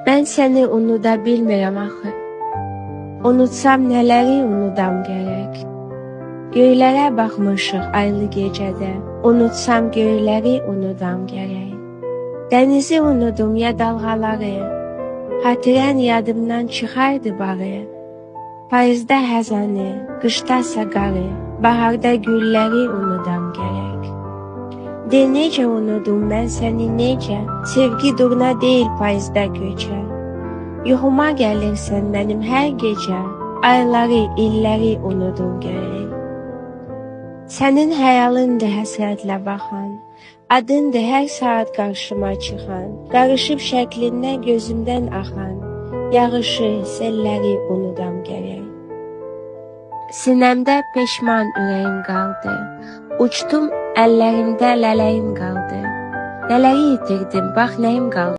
Ben seni unuda bilmirəm axı. Unutsam nələri unudam gərək. Göylərə baxmışıq aylı gecədə. Unutsam göyləri unudam gərək. Dənizi unudum ya dalğaları. Xatirən yadımdan çıxardı bağı. Payızda həzanı, qışda saqarı. Baharda gülləri unudam gərək. De necə unudum mən səni necə. Sevgi durna deyil payızda köçər. Yuxuma gəlirsən mənim hər gecə. Ayları, illəri unudum gərək. Sənin həyalındır həsrətlə baxan. Adındır hər saat qarşıma çıxan. Qarışıb şəklindən gözümdən axan. Yağışı, selləri unudam gərək. Sinəmdə peşman ürəyim qaldı. Uçdum əllərimdə lələyim qaldı. Nələri itirdim, bax nəyim qaldı.